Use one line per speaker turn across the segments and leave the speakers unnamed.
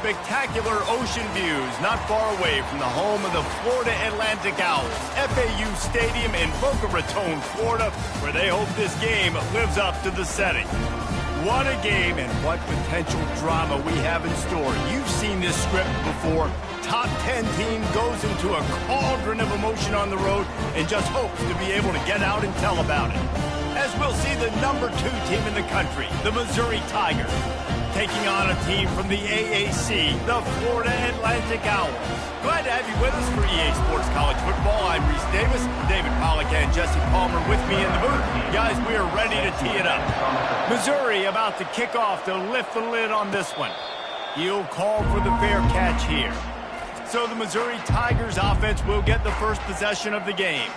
spectacular ocean views not far away from the home of the Florida Atlantic Owls, FAU Stadium in Boca Raton, Florida, where they hope this game lives up to the setting. What a game and what potential drama we have in store. You've seen this script before. Top 10 team goes into a cauldron of emotion on the road and just hopes to be able to get out and tell about it. As we'll see the number 2 team in the country, the Missouri Tigers, taking on a team from the AAC, the Florida Atlantic Owls. Glad to have you with us for EA Sports College Football. I'm Reese Davis, David Pollack and Jesse Palmer with me in the booth. Guys, we are ready to tee it up. Missouri about to kick off to lift the lid on this one. He'll call for the fair catch here. So the Missouri Tigers offense will get the first possession of the game.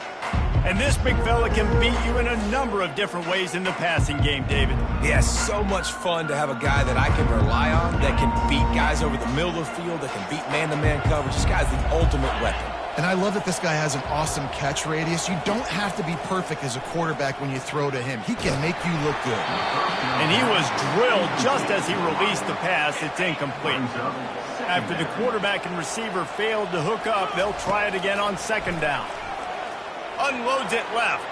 And this big fella can beat you in a number of different ways in the passing game, David.
Yeah, so much fun to have a guy that I can rely on, that can beat guys over the middle of the field, that can beat man-to-man coverage. This guy's the ultimate weapon.
And I love that this guy has an awesome catch radius. You don't have to be perfect as a quarterback when you throw to him. He can make you look good.
And he was drilled just as he released the pass. It's incomplete. After the quarterback and receiver failed to hook up, they'll try it again on second down. Unloads it left.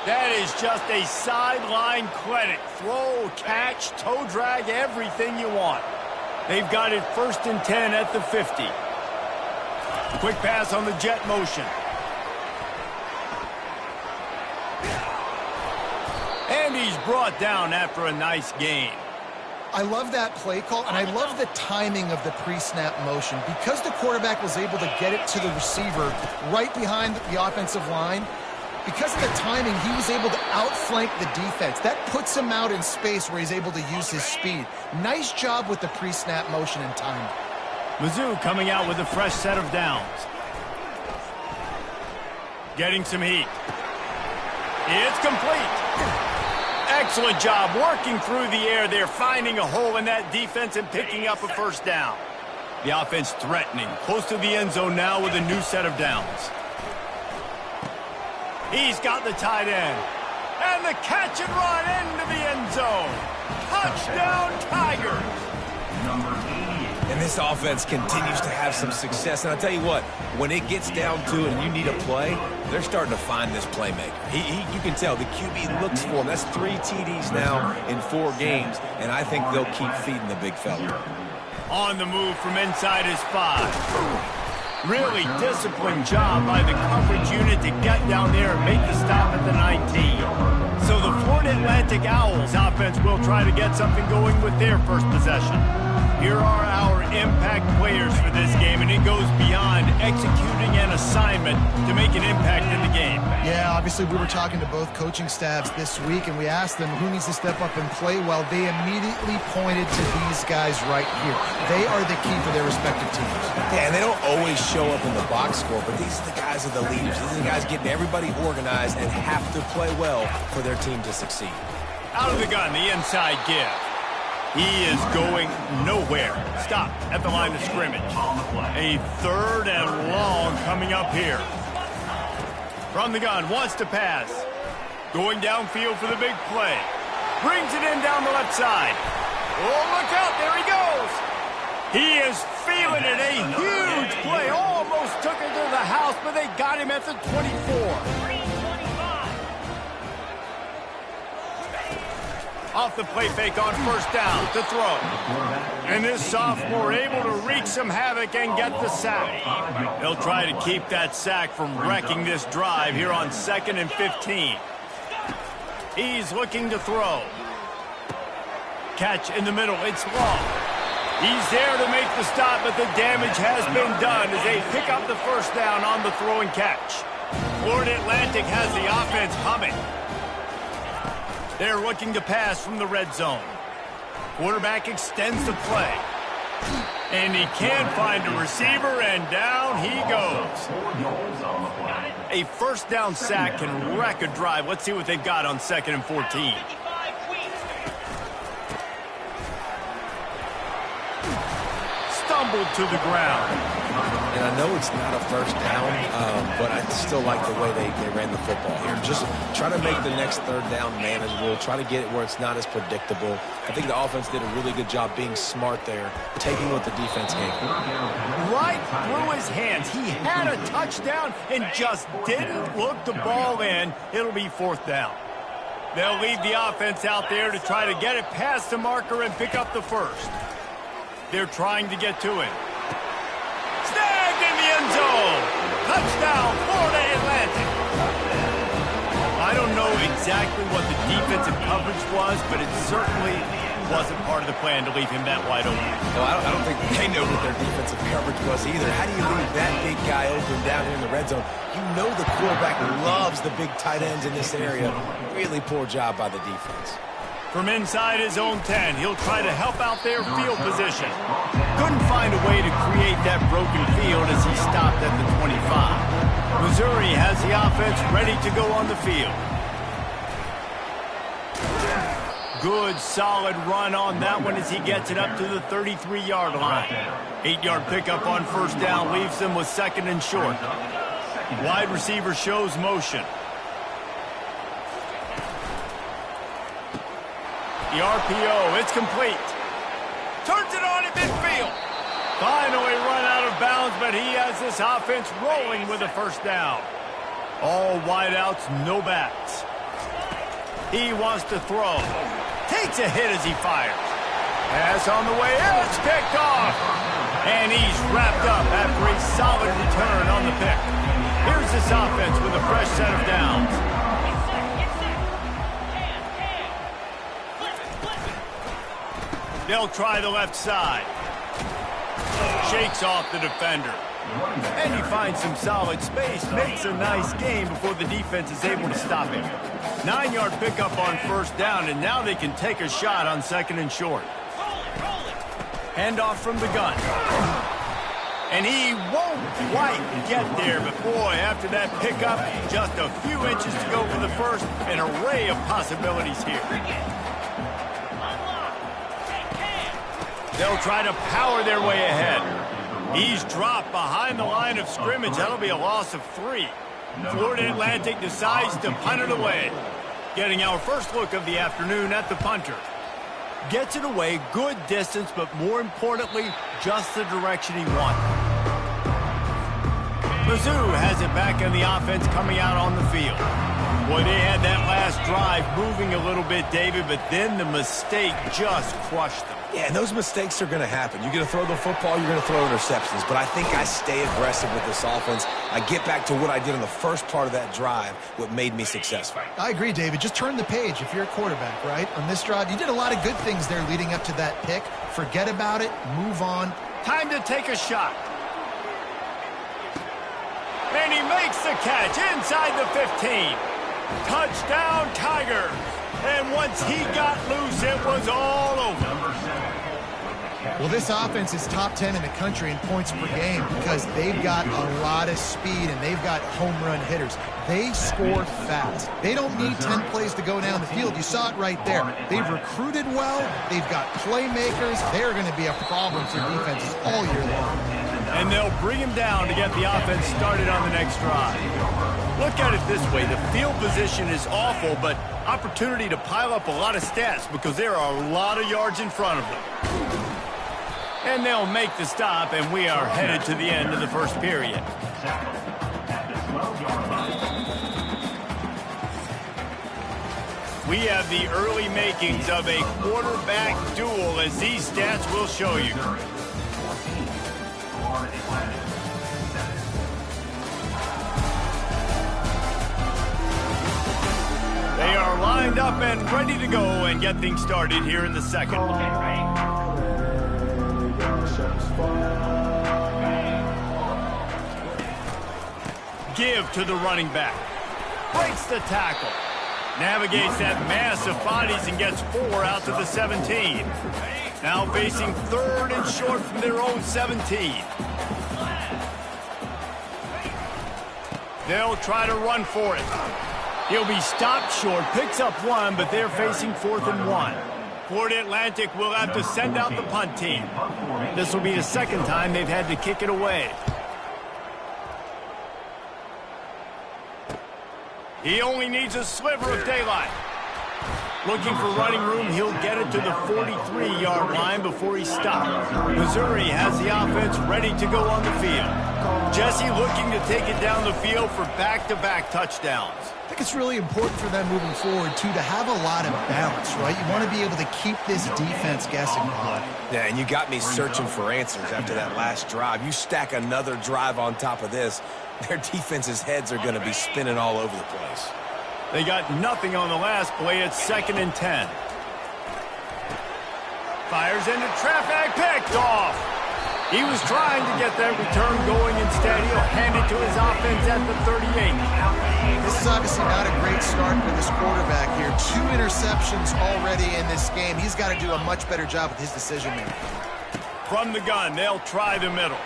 That is just a sideline clinic. Throw, catch, toe drag, everything you want. They've got it 1st and 10 at the 50. Quick pass on the jet motion. And he's brought down after a nice gain.
I love that play call, and I love the timing of the pre-snap motion. Because the quarterback was able to get it to the receiver right behind the offensive line, because of the timing, he was able to outflank the defense. That puts him out in space where he's able to use his speed. Nice job with the pre-snap motion and timing.
Mizzou coming out with a fresh set of downs. Getting some heat. It's complete. Excellent job working through the air there, finding a hole in that defense and picking up a first down. The offense threatening, close to the end zone now with a new set of downs. He's got the tight end. And the catch and run into the end zone. Touchdown, Tigers.
And this offense continues to have some success. And I'll tell you what, when it gets down to it and you need a play, they're starting to find this playmaker. You can tell the QB looks for him. That's 3 TDs now in 4 games, and I think they'll keep feeding the big fella.
On the move from inside his 5. Really disciplined job by the coverage unit to get down there and make the stop at the 19. So the Florida Atlantic Owls offense will try to get something going with their first possession. Here are our impact players for this game, and it goes beyond executing an assignment to make an impact in the game.
Yeah, obviously we were talking to both coaching staffs this week, and we asked them who needs to step up and play well. They immediately pointed to these guys right here. They are the key for their respective teams.
Yeah, and they don't always show up in the box score, but these are the guys that are the leaders. These are the guys getting everybody organized and have to play well for their team to succeed.
Out of the gun, the inside give. He is going nowhere. Stop at the line of scrimmage. A 3rd and long coming up here. From the gun, wants to pass. Going downfield for the big play. Brings it in down the left side. Oh, look out, there he goes. He is feeling it, a huge play. Almost took it to the house, but they got him at the 24. Off the play fake on first down to throw. And this sophomore able to wreak some havoc and get the sack. They'll try to keep that sack from wrecking this drive here on 2nd and 15. He's looking to throw. Catch in the middle, it's long. He's there to make the stop, but the damage has been done as they pick up the first down on the throw and catch. Florida Atlantic has the offense humming. They're looking to pass from the red zone. Quarterback extends the play. And he can't find a receiver, and down he goes. A first down sack can wreck a drive. Let's see what they've got on 2nd and 14. Stumbled to the ground.
And I know it's not a first down, but I still like the way they ran the football here. Just try to make the next third down manageable. Try to get it where it's not as predictable. I think the offense did a really good job being smart there, taking what the defense gave them.
Right through his hands. He had a touchdown and just didn't look the ball in. It'll be fourth down. They'll leave the offense out there to try to get it past the marker and pick up the first. They're trying to get to it. Snagged in the end zone. Touchdown, Florida Atlantic. I don't know exactly what the defensive coverage was, but it certainly wasn't part of the plan to leave him that wide open.
No, I don't think they know what their defensive coverage was either. How do you leave that big guy open down here in the red zone? You know the quarterback loves the big tight ends in this area. Really poor job by the defense.
From inside his own 10, he'll try to help out their field position. Couldn't find a way to create that broken field as he stopped at the 25. Missouri has the offense ready to go on the field. Good, solid run on that one as he gets it up to the 33-yard line. 8-yard pickup on first down leaves them with second and short. Wide receiver shows motion. The RPO, it's complete. Turns it on in midfield. Finally run out of bounds, but he has this offense rolling with a first down. All wideouts, no backs. He wants to throw. Takes a hit as he fires. Pass on the way, it's picked off. And he's wrapped up after a solid return on the pick. Here's this offense with a fresh set of downs. They'll try the left side. Shakes off the defender. And he finds some solid space, makes a nice game before the defense is able to stop him. 9-yard pickup on first down, and now they can take a shot on second and short. Handoff from the gun. And he won't quite get there, but boy, after that pickup, just a few inches to go for the first, an array of possibilities here. They'll try to power their way ahead. He's dropped behind the line of scrimmage. That'll be a loss of 3. Florida Atlantic decides to punt it away. Getting our first look of the afternoon at the punter. Gets it away, good distance, but more importantly, just the direction he wanted. Mizzou has it back in the offense coming out on the field. Boy, they had that last drive moving a little bit, David, but then the mistake just crushed them.
Yeah, and those mistakes are going to happen. You're going to throw the football, you're going to throw interceptions. But I think I stay aggressive with this offense. I get back to what I did in the first part of that drive, what made me successful.
I agree, David. Just turn the page if you're a quarterback, right? On this drive, you did a lot of good things there leading up to that pick. Forget about it. Move on.
Time to take a shot. And he makes the catch inside the 15. Touchdown, Tigers. And once he got loose, it was all over.
Well, this offense is top 10 in the country in points per game because they've got a lot of speed and they've got home run hitters. They score fast. They don't need 10 plays to go down the field. You saw it right there. They've recruited well. They've got playmakers. They're going to be a problem for defenses all year long.
And they'll bring him down to get the offense started on the next drive. Look at it this way. The field position is awful, but opportunity to pile up a lot of stats because there are a lot of yards in front of them. And they'll make the stop, and we are headed to the end of the first period. We have the early makings of a quarterback duel, as these stats will show you. They are lined up and ready to go and get things started here in the second. Give to the running back. Breaks the tackle. Navigates that mass of bodies and gets 4 out to the 17. Now facing third and short from their own 17. They'll try to run for it. He'll be stopped short, picks up 1, but they're facing 4th and 1. Florida Atlantic will have to send out the punt team. This will be the second time they've had to kick it away. He only needs a sliver of daylight. Looking for running room, he'll get it to the 43-yard line before he stops. Missouri has the offense ready to go on the field. Jesse looking to take it down the field for back-to-back touchdowns.
I think it's really important for them moving forward, too, to have a lot of balance, right? You want to be able to keep this defense guessing.
Yeah, and you got me searching for answers after that last drive. You stack another drive on top of this, their defense's heads are going to be spinning all over the place.
They got nothing on the last play. It's 2nd and 10. Fires into traffic, picked off. He was trying to get that return going. Instead, he'll hand it to his offense at the 38.
This is obviously not a great start for this quarterback here. 2 interceptions already in this game. He's got to do a much better job with his decision-making.
From the gun, they'll try the middle.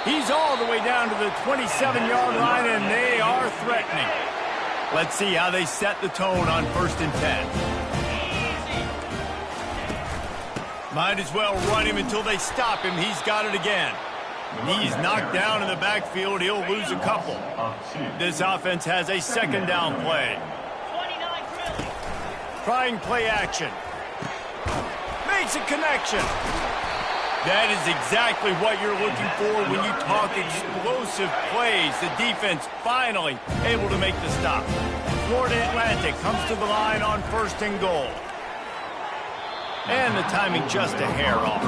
He's all the way down to the 27-yard line, and they are threatening. Let's see how they set the tone on 1st and 10. Might as well run him until they stop him. He's got it again. He's knocked down in the backfield. He'll lose a couple. This offense has a 2nd down play. Trying play action. Makes a connection. That is exactly what you're looking for when you talk explosive plays. The defense finally able to make the stop. Florida Atlantic comes to the line on 1st and goal. And the timing just a hair off.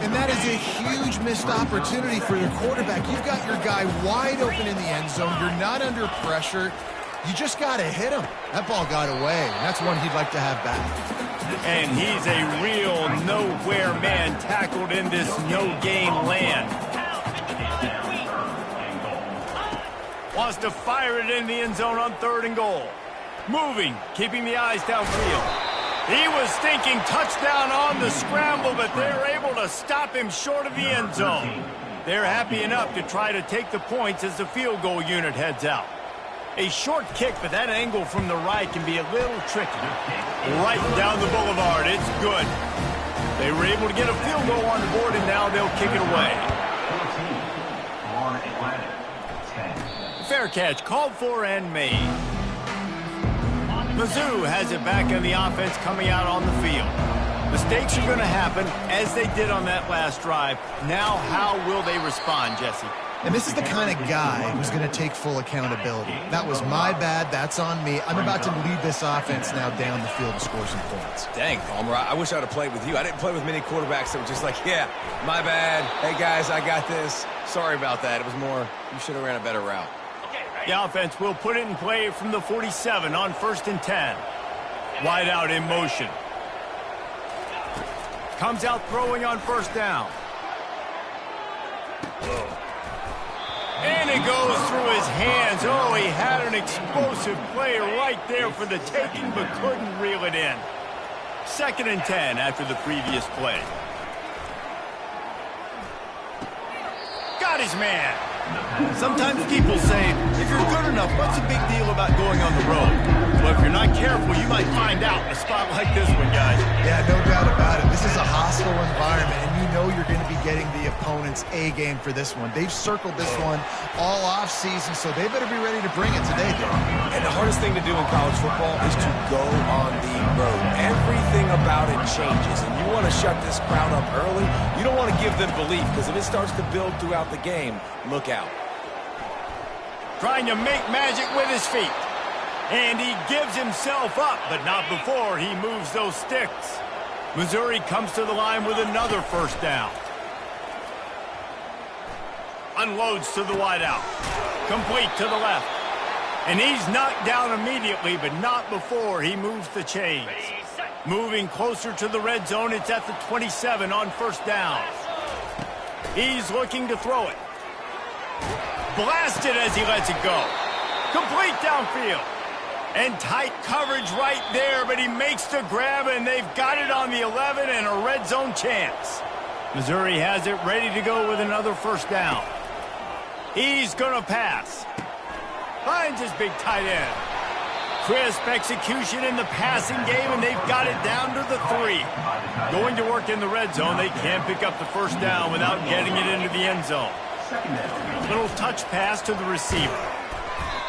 And that is a huge missed opportunity for your quarterback. You've got your guy wide open in the end zone. You're not under pressure. You just got to hit him. That ball got away, and that's one he'd like to have back.
And he's a real nowhere man tackled in this no-gain land. Wants to fire it in the end zone on 3rd and goal. Moving, keeping the eyes downfield. He was thinking touchdown on the scramble, but they're able to stop him short of the end zone. They're happy enough to try to take the points as the field goal unit heads out. A short kick, but that angle from the right can be a little tricky. Right down the boulevard, it's good. They were able to get a field goal on the board, and now they'll kick it away. Fair catch, called for and made. Mizzou has it back in the offense coming out on the field. Mistakes are going to happen as they did on that last drive. Now, how will they respond, Jesse?
And this is the kind of guy who's going to take full accountability. That was my bad. That's on me. I'm about to lead this offense now down the field and score some points.
Dang, Palmer, I wish I would have played with you. I didn't play with many quarterbacks that were just like, yeah, my bad. Hey, guys, I got this. Sorry about that. It was more, you should have ran a better route.
The offense will put it in play from the 47 on 1st and 10. Wide out in motion. Comes out throwing on 1st down. And it goes through his hands. Oh, he had an explosive play right there for the taking, but couldn't reel it in. 2nd and 10 after the previous play. Got his man. Sometimes people say, if you're good enough, what's the big deal about going on the road? Well, if you're not careful, you might find out in a spot like this one, guys.
Yeah, no doubt about it. This is a hostile environment, and you know you're going to be getting the opponent's A game for this one. They've circled this one all off season, so they better be ready to bring it today, Derek.
And the hardest thing to do in college football is to go on the road. Everything about it changes, and you want to shut this crowd up early. You don't want to give them belief, because if it starts to build throughout the game, look out.
Trying to make magic with his feet. And he gives himself up, but not before he moves those sticks. Missouri comes to the line with another 1st down. Unloads to the wideout. Complete to the left. And he's knocked down immediately, but not before he moves the chains. Moving closer to the red zone, it's at the 27 on 1st down. He's looking to throw it. Blasted as he lets it go. Complete downfield. And tight coverage right there, but he makes the grab, and they've got it on the 11 and a red zone chance. Missouri has it ready to go with another 1st down. He's going to pass. Finds his big tight end. Crisp execution in the passing game, and they've got it down to the 3. Going to work in the red zone. They can't pick up the first down without getting it into the end zone. Little touch pass to the receiver.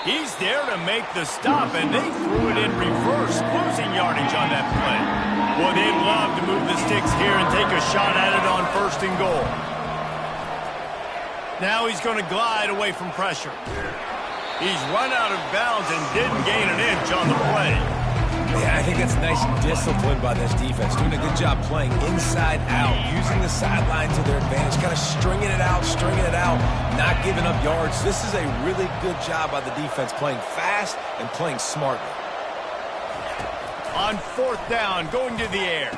He's there to make the stop, and they threw it in reverse, losing yardage on that play. Well, they'd love to move the sticks here and take a shot at it on 1st and goal. Now he's going to glide away from pressure. He's run out of bounds and didn't gain an inch on the play.
Yeah, I think that's nice discipline by this defense. Doing a good job playing inside out, using the sideline to their advantage, kind of stringing it out, not giving up yards. This is a really good job by the defense, playing fast and playing smartly.
On 4th down, going to the air.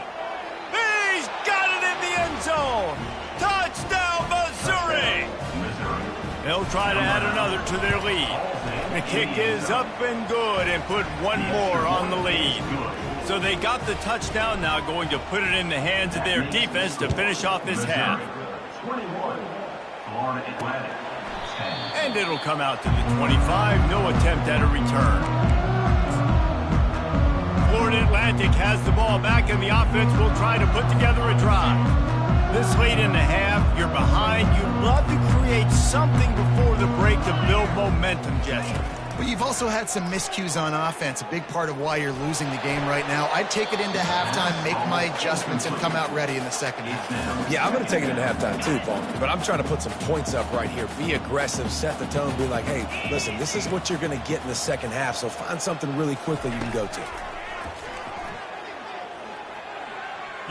He's got it in the end zone. Touchdown, Missouri! They'll try to add another to their lead. The kick is up and good and put one more on the lead. So they got the touchdown, now going to put it in the hands of their defense to finish off this half. And it'll come out to the 25, no attempt at a return. Florida Atlantic has the ball back, and the offense will try to put together a drive. This late in the half, you're behind. You'd love to create something before the break to build momentum, Jesse.
Well, you've also had some miscues on offense, a big part of why you're losing the game right now. I'd take it into halftime, make my adjustments, and come out ready in the second half.
Yeah, I'm going to take it into halftime too, Paul. But I'm trying to put some points up right here. Be aggressive, set the tone, be like, hey, listen, this is what you're going to get in the second half, so find something really quickly you can go to.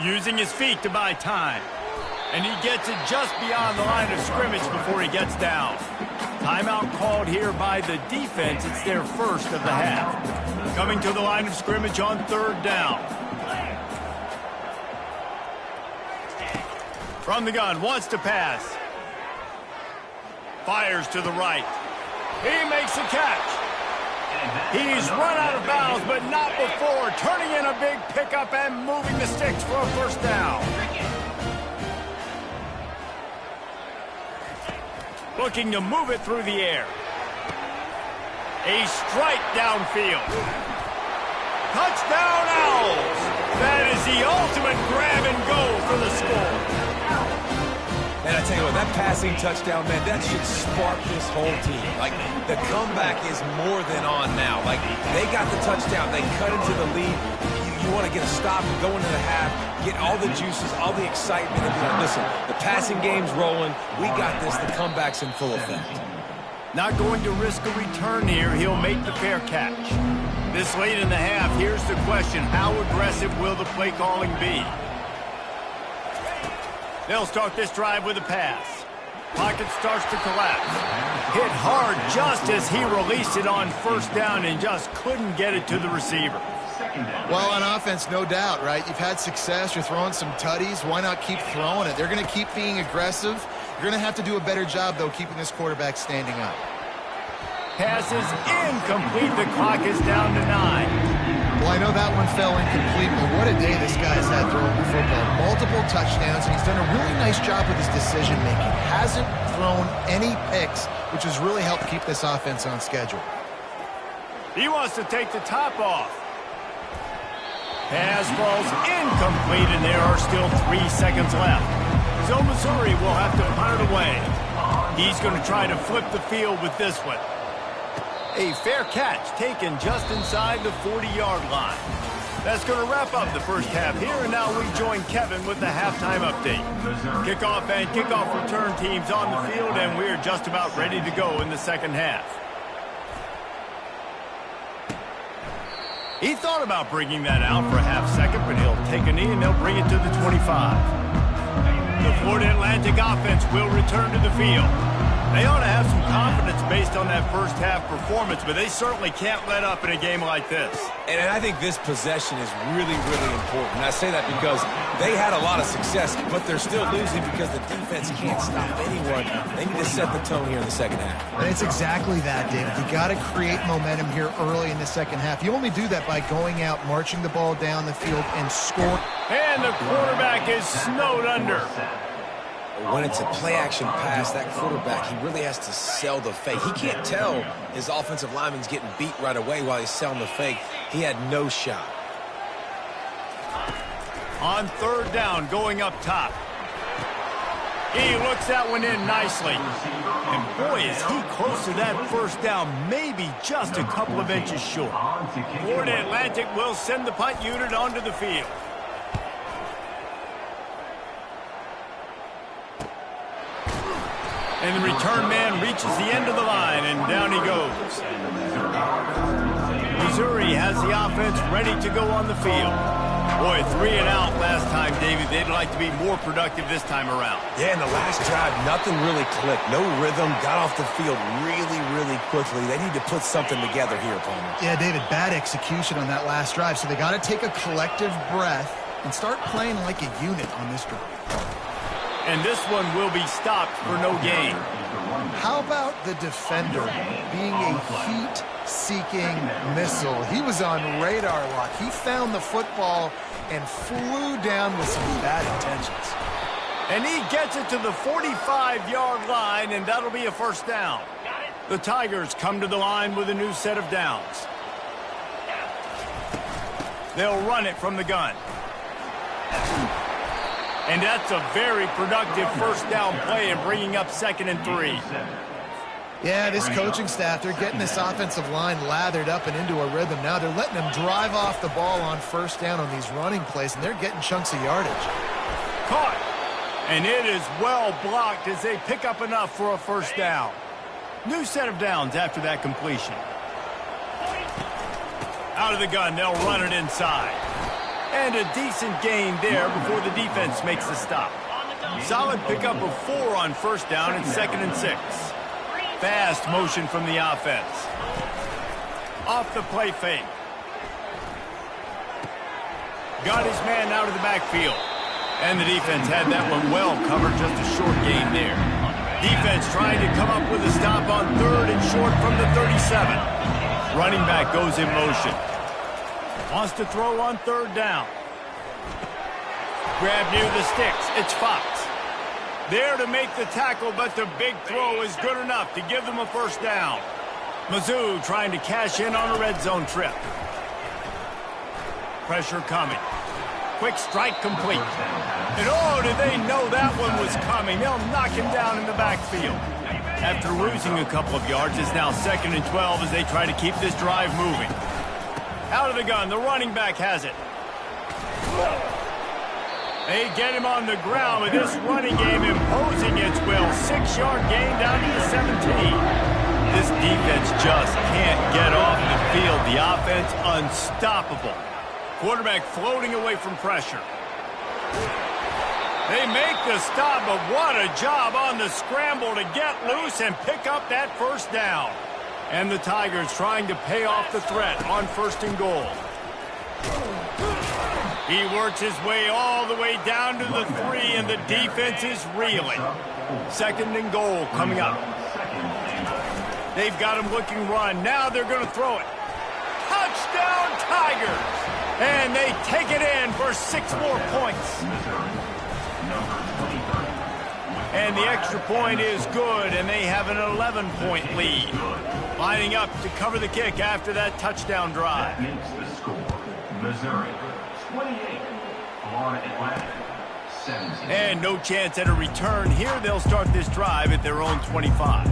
Using his feet to buy time. And he gets it just beyond the line of scrimmage before he gets down. Timeout called here by the defense. It's their first of the half. Coming to the line of scrimmage on 3rd down. From the gun, wants to pass. Fires to the right. He makes a catch. He's run out of bounds, but not before. Turning in a big pickup and moving the sticks for a first down. Looking to move it through the air. A strike downfield. Touchdown Owls! That is the ultimate grab and go for the score.
And I tell you what, that passing touchdown, man, that should spark this whole team. Like, the comeback is more than on now. Like, they got the touchdown. They cut into the lead. You want to get a stop and go into the half, get all the juices, all the excitement. And be like, listen, the passing game's rolling. We got this. The comeback's in full effect.
Not going to risk a return here. He'll make the fair catch. This late in the half, here's the question. How aggressive will the play calling be? They'll start this drive with a pass. Pocket starts to collapse. Hit hard just as he released it on 1st down and just couldn't get it to the receiver.
Well, on offense, no doubt, right? You've had success. You're throwing some tutties. Why not keep throwing it? They're going to keep being aggressive. You're going to have to do a better job, though, keeping this quarterback standing up.
Pass is incomplete. The clock is down to 9.
Well, I know that one fell incomplete, but what a day this guy's had throwing the football. Multiple touchdowns, and he's done a really nice job with his decision-making. Hasn't thrown any picks, which has really helped keep this offense on schedule.
He wants to take the top off. Pass falls incomplete, and there are still 3 seconds left. So Missouri will have to punt it away. He's going to try to flip the field with this one. A fair catch taken just inside the 40-yard line. That's going to wrap up the first half here, and now we join Kevin with the halftime update. Kickoff and kickoff return teams on the field, and we're just about ready to go in the second half. He thought about bringing that out for a half second, but he'll take a knee and they'll bring it to the 25. The Florida Atlantic offense will return to the field. They ought to have some confidence based on that first half performance, but they certainly can't let up in a game like this.
And I think this possession is really, really important. And I say that because they had a lot of success, but they're still losing because the defense can't stop anyone. They need to set the tone here in the second half.
And it's exactly that, David. You got to create momentum here early in the second half. You only do that by going out, marching the ball down the field, and scoring.
And the quarterback is snowed under.
when it's a play-action pass, that quarterback, he really has to sell the fake. He can't tell his offensive lineman's getting beat right away while he's selling the fake. He had no shot.
On third down, going up top. He looks that one in nicely. And boy, is he close to that first down, maybe just a couple of inches short. Florida Atlantic will send the punt unit onto the field. And the return man reaches the end of the line, and down he goes. Missouri has the offense ready to go on the field. Boy, 3 and out last time, David. They'd like to be more productive this time around.
Yeah, in the last drive, nothing really clicked. No rhythm, got off the field really, really quickly. They need to put something together here, Palmer.
Yeah, David, bad execution on that last drive, so they got to take a collective breath and start playing like a unit on this drive.
And this one will be stopped for no gain.
How about the defender being a heat-seeking missile? He was on radar lock. He found the football and flew down with some bad intentions.
And he gets it to the 45-yard line, and that'll be a first down. The Tigers come to the line with a new set of downs. They'll run it from the gun. And that's a very productive first down play and bringing up 2nd and 3.
Yeah, this coaching staff, they're getting this offensive line lathered up and into a rhythm. Now they're letting them drive off the ball on first down on these running plays, and they're getting chunks of yardage.
Caught. And it is well blocked as they pick up enough for a first down. New set of downs after that completion. Out of the gun, they'll run it inside. And a decent gain there before the defense makes the stop. Solid pickup of 4 on first down and 2nd and 6. Fast motion from the offense. Off the play fake. Got his man out of the backfield. And the defense had that one well covered, just a short gain there. Defense trying to come up with a stop on 3rd and short from the 37. Running back goes in motion. Wants to throw on 3rd down. Grab near the sticks. It's Fox. There to make the tackle, but the big throw is good enough to give them a first down. Mizzou trying to cash in on a red zone trip. Pressure coming. Quick strike complete. And oh, did they know that one was coming. They'll knock him down in the backfield. After losing a couple of yards, it's now 2nd and 12 as they try to keep this drive moving. Out of the gun, the running back has it. They get him on the ground with this running game imposing its will. 6-yard gain down to the 17. This defense just can't get off the field. The offense unstoppable. Quarterback floating away from pressure. They make the stop, but what a job on the scramble to get loose and pick up that first down. And the Tigers trying to pay off the threat on 1st and goal. He works his way all the way down to the 3, and the defense is reeling. 2nd and goal coming up. They've got him looking run. Now they're going to throw it. Touchdown, Tigers! And they take it in for 6 more points. And the extra point is good, and they have an 11-point lead. Lining up to cover the kick after that touchdown drive.
Missouri, 28, Florida Atlantic, 17.
And no chance at a return here. They'll start this drive at their own 25.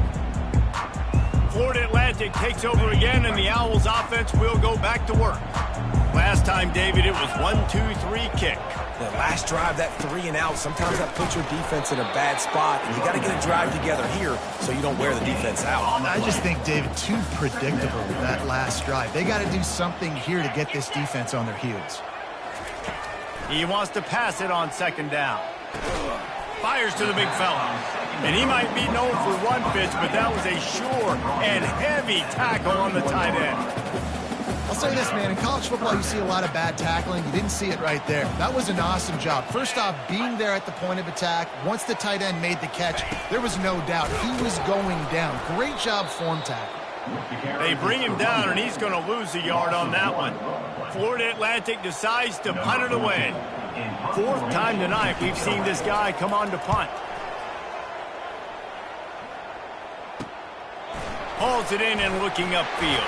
Florida Atlantic takes over again, and the Owls offense will go back to work. Last time, David, it was 1-2-3 kick.
The last drive, that 3 and out, sometimes that puts your defense in a bad spot, and you got to get a drive together here so you don't wear the defense out.
I just think, David, too predictable that last drive. They got to do something here to get this defense on their heels.
He wants to pass it on 2nd down. Fires to the big fella. And he might be known for run fits, but that was a sure and heavy tackle on the tight end.
I'll say this, man. In college football, you see a lot of bad tackling. You didn't see it right there. That was an awesome job. First off, being there at the point of attack. Once the tight end made the catch, there was no doubt he was going down. Great job form tackle.
They bring him down, and he's going to lose a yard on that one. Florida Atlantic decides to punt it away. 4th time tonight we've seen this guy come on to punt. Hauls it in and looking upfield.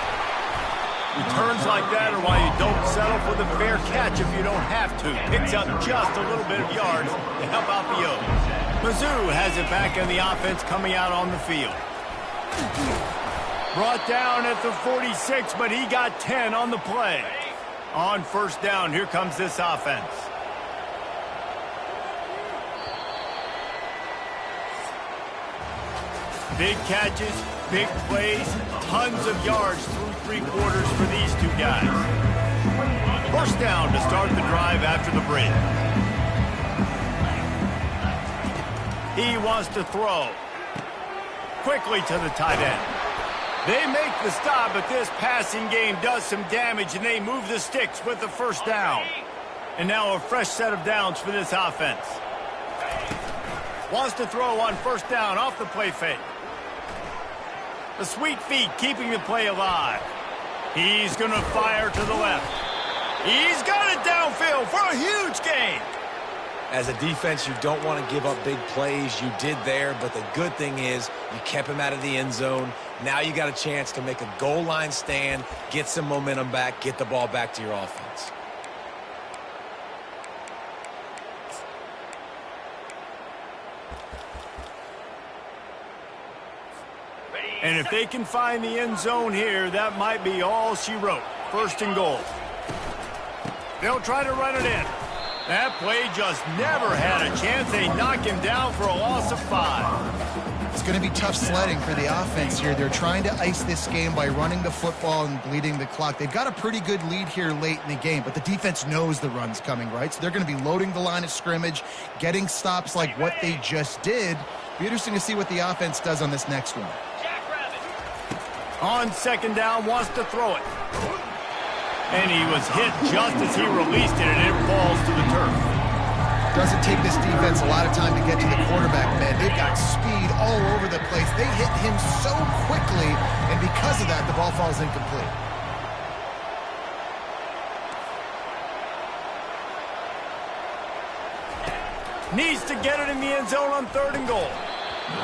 Returns like that are why you don't settle for the fair catch if you don't have to. Picks up just a little bit of yards to help out the O's. Mizzou has it back in the offense coming out on the field. Brought down at the 46, but he got 10 on the play. On first down, here comes this offense. Big catches, big plays, tons of yards through three quarters for these two guys. First down to start the drive after the break. He wants to throw. Quickly to the tight end. They make the stop, but this passing game does some damage, and they move the sticks with the first down. And now a fresh set of downs for this offense. Wants to throw on first down off the play fake. The sweet feet keeping the play alive. He's going to fire to the left. He's got it downfield for a huge gain.
As a defense, you don't want to give up big plays. You did there, but the good thing is you kept him out of the end zone. Now you got a chance to make a goal line stand, get some momentum back, get the ball back to your offense.
And if they can find the end zone here, that might be all she wrote. First and goal. They'll try to run it in. That play just never had a chance. They knock him down for a loss of 5.
It's going to be tough sledding for the offense here. They're trying to ice this game by running the football and bleeding the clock. They've got a pretty good lead here late in the game, but the defense knows the run's coming, right? So they're going to be loading the line of scrimmage, getting stops like what they just did. Be interesting to see what the offense does on this next one.
On second down, wants to throw it. And he was hit just as he released it, and it falls to the turf.
Doesn't take this defense a lot of time to get to the quarterback, man. They've got speed all over the place. They hit him so quickly, and because of that, the ball falls incomplete.
Needs to get it in the end zone on third and goal.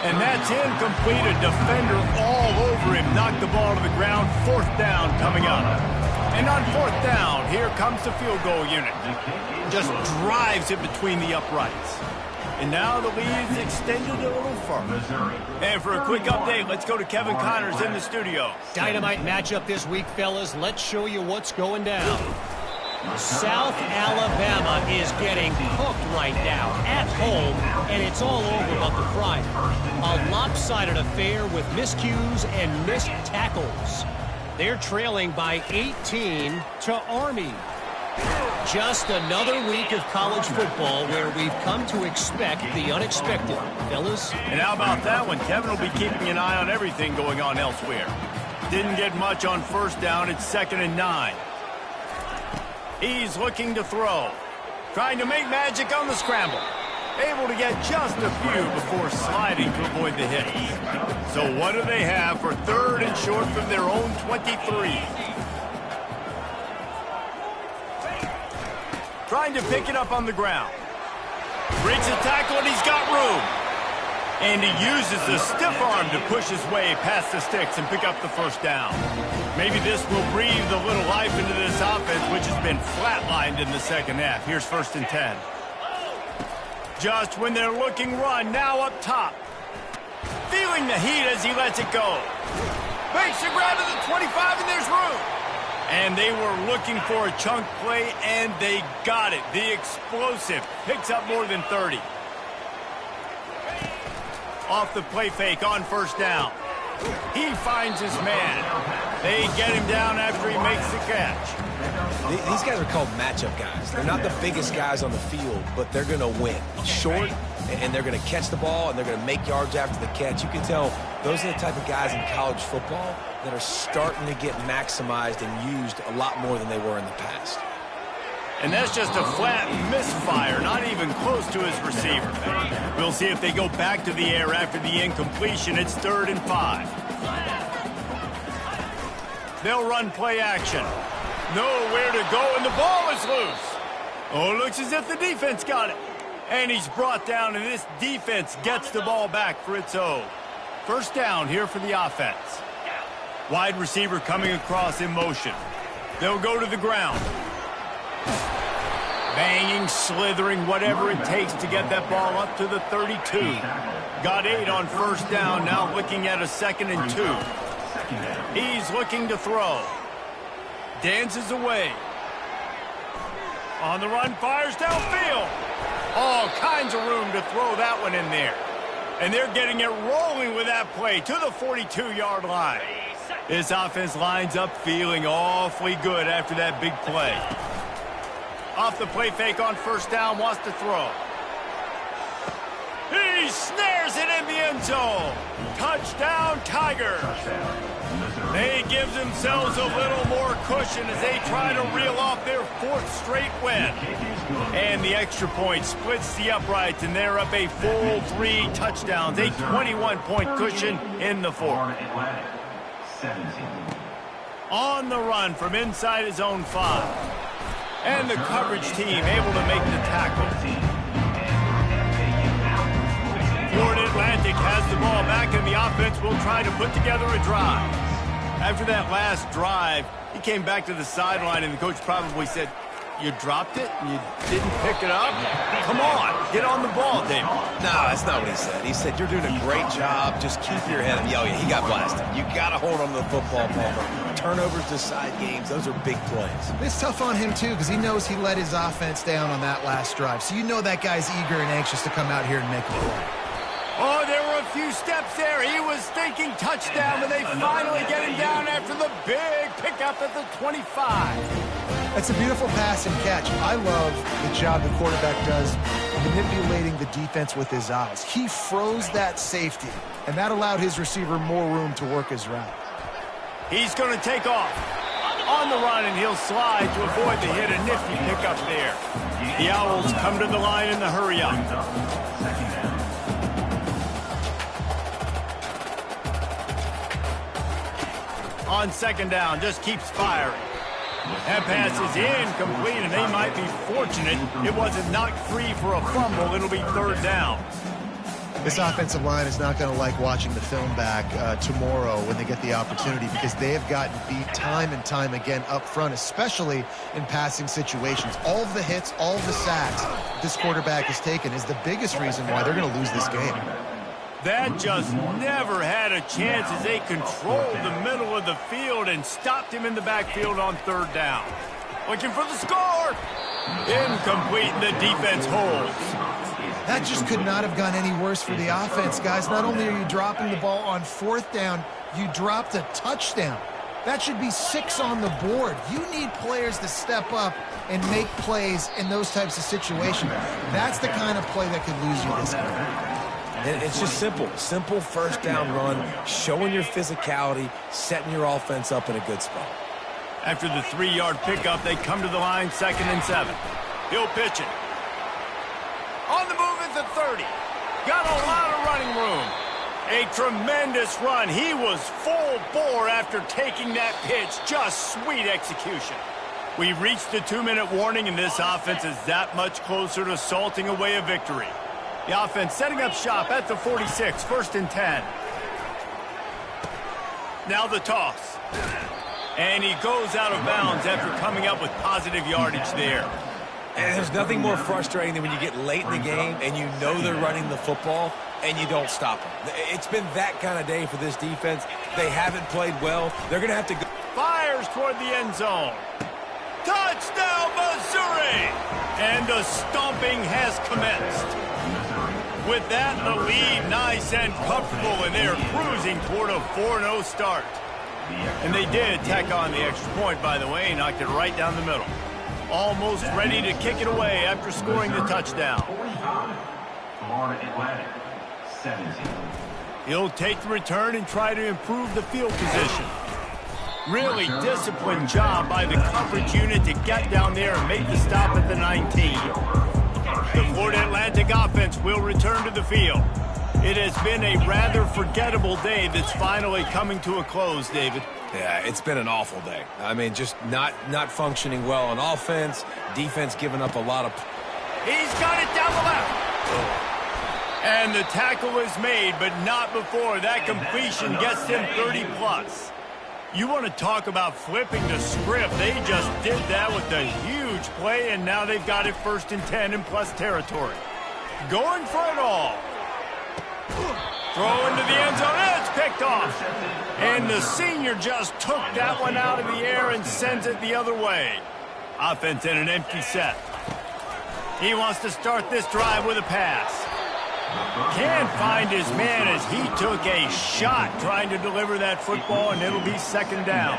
And that's incomplete. A defender all over him. Knocked the ball to the ground. Fourth down coming up. And on fourth down, here comes the field goal unit. Just drives it between the uprights. And now the lead is extended a little further. And for a quick update, let's go to Kevin Connors in the studio.
Dynamite matchup this week, fellas. Let's show you what's going down. South Alabama is getting cooked right now at home, and it's all over but the Friday. A lopsided affair with miscues and missed tackles. They're trailing by 18 to Army. Just another week of college football where we've come to expect the unexpected, fellas.
And how about that one? Kevin will be keeping an eye on everything going on elsewhere. Didn't get much on first down. It's 2nd and 9. He's looking to throw. Trying to make magic on the scramble. Able to get just a few before sliding to avoid the hit. So what do they have for third and short from their own 23? Trying to pick it up on the ground. Breaks the tackle and he's got room. And he uses the stiff arm to push his way past the sticks and pick up the first down. Maybe this will breathe a little life into this offense, which has been flatlined in the second half. Here's 1st and 10. Just when they're looking run, now up top. Feeling the heat as he lets it go. Makes a grab at the 25, and there's room. And they were looking for a chunk play, and they got it. The explosive picks up more than 30. Off the play fake on first down. He finds his man. They get him down after he makes the catch.
These guys are called matchup guys. They're not the biggest guys on the field, but they're going to win. Short, and they're going to catch the ball, and they're going to make yards after the catch. You can tell those are the type of guys in college football that are starting to get maximized and used a lot more than they were in the past.
And that's just a flat misfire, not even close to his receiver. We'll see if they go back to the air after the incompletion. It's 3rd and 5. They'll run play action. Nowhere to go, and the ball is loose. Oh, it looks as if the defense got it. And he's brought down, and this defense gets the ball back for its own. First down here for the offense. Wide receiver coming across in motion. They'll go to the ground. Banging, slithering, whatever it takes to get that ball up to the 32. Got 8 on first down, now looking at a 2nd and 2. He's looking to throw. Dances away. On the run, fires downfield. All kinds of room to throw that one in there. And they're getting it rolling with that play to the 42-yard line. This offense lines up feeling awfully good after that big play. Off the play fake on first down, wants to throw. He snares it in the end zone. Touchdown, Tigers. They give themselves a little more cushion as they try to reel off their 4th straight win. And the extra point splits the uprights, and they're up a full 3 touchdowns. A 21-point cushion in the 4th. On the run from inside his own 5. And the coverage team able to make the tackle. Florida Atlantic has the ball back, and the offense will try to put together a drive. After that last drive, he came back to the sideline, and the coach probably said, "You dropped it? You didn't pick it up? Come on, get on the ball, David."
No, that's not what he said. He said, "You're doing a great job. Just keep your head up." Yeah, he got blasted. You got to hold on to the football, Palmer. Turnovers decide games. Those are big plays.
It's tough on him, too, because he knows he let his offense down on that last drive. So you know that guy's eager and anxious to come out here and make a play.
Oh, there were a few steps there. He was thinking touchdown, but they finally get him down after the big pickup at the 25.
That's a beautiful pass and catch. I love the job the quarterback does manipulating the defense with his eyes. He froze that safety, and that allowed his receiver more room to work his route.
He's going to take off. On the run, and he'll slide to avoid the hit. A nifty pickup there. The Owls come to the line in the hurry-up. On 2nd down, just keeps firing. That pass is incomplete, and they might be fortunate it wasn't knocked free for a fumble. It'll be 3rd down.
This offensive line is not going to like watching the film back tomorrow when they get the opportunity, because they have gotten beat time and time again up front, especially in passing situations. All of the hits, all of the sacks this quarterback has taken is the biggest reason why they're going to lose this game.
That just never had a chance as they controlled the middle of the field and stopped him in the backfield on 3rd down. Looking for the score. Incomplete, the defense holds.
That just could not have gone any worse for the offense, guys. Not only are you dropping the ball on 4th down, you dropped a touchdown. That should be 6 on the board. You need players to step up and make plays in those types of situations. That's the kind of play that could lose you this game.
It's just simple. Simple 1st down run, showing your physicality, setting your offense up in a good spot.
After the 3-yard pickup, they come to the line, 2nd and 7. He'll pitch it. On the move at the 30. Got a lot of running room. A tremendous run. He was full bore after taking that pitch. Just sweet execution. We've reached the 2-minute warning, and this offense is that much closer to salting away a victory. The offense setting up shop at the 46, 1st and 10. Now the toss. And he goes out of bounds after coming up with positive yardage there.
And there's nothing more frustrating than when you get late in the game and you know they're running the football and you don't stop them. It's been that kind of day for this defense. They haven't played well. They're going to have to go.
Fires toward the end zone. Touchdown, Missouri! And the stomping has commenced. With that, the lead nice and comfortable, and they're cruising toward a 4-0 start. And they did tack on the extra point, by the way, knocked it right down the middle. Almost ready to kick it away after scoring the touchdown.
Florida Atlantic, 17.
He'll take the return and try to improve the field position. Really disciplined job by the coverage unit to get down there and make the stop at the 19. The Florida Atlantic offense will return to the field. It has been a rather forgettable day that's finally coming to a close, David.
Yeah, it's been an awful day. I mean, just not functioning well on offense, defense giving up a lot of...
He's got it down the left. And the tackle is made, but not before that completion gets him 30+. You want to talk about flipping the script. They just did that with a huge play, and now they've got it 1st and 10 in plus territory. Going for it all. Throw into the end zone, and it's picked off. And the senior just took that one out of the air and sends it the other way. Offense in an empty set. He wants to start this drive with a pass. Can't find his man as he took a shot trying to deliver that football, and it'll be 2nd down.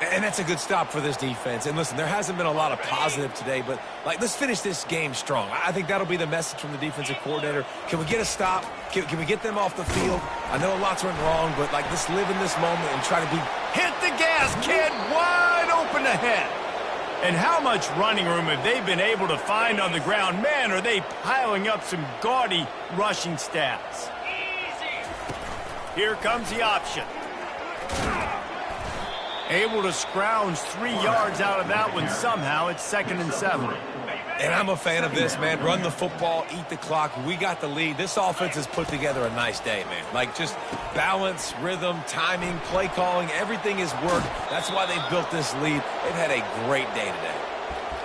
And that's a good stop for this defense. And listen, there hasn't been a lot of positive today, but, let's finish this game strong. I think that'll be the message from the defensive coordinator. Can we get a stop? Can we get them off the field? I know a lot's went wrong, but, let's live in this moment and try to be...
Hit the gas, kid! Wide open ahead. And how much running room have they been able to find on the ground? Man, are they piling up some gaudy rushing stats. Here comes the option. Able to scrounge 3 yards out of that one somehow. It's 2nd and 7.
And I'm a fan of this, man. Run the football, eat the clock. We got the lead. This offense has put together a nice day, man. Just balance, rhythm, timing, play calling, everything has worked. That's why they built this lead. They've had a great day today.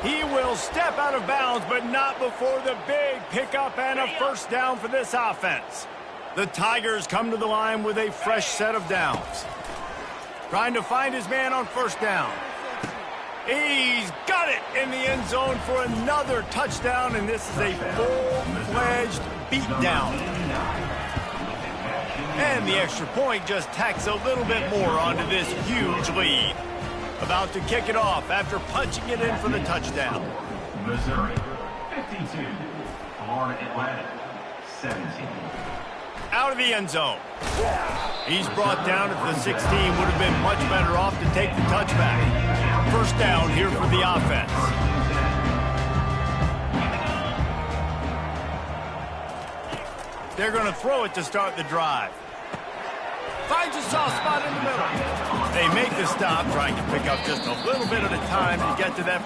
He will step out of bounds, but not before the big pickup and a 1st down for this offense. The Tigers come to the line with a fresh set of downs. Trying to find his man on 1st down. He's got it in the end zone for another touchdown, and this is a full-fledged beatdown. And the extra point just tacks a little bit more onto this huge lead. About to kick it off after punching it in for the touchdown.
Missouri, 52. Florida Atlantic, 17.
Out of the end zone. He's brought down at the 16. Would have been much better off to take the touchback. 1st down here for the offense. They're going to throw it to start the drive. Finds a soft spot in the middle. They make the stop, trying to pick up just a little bit at a time to get to that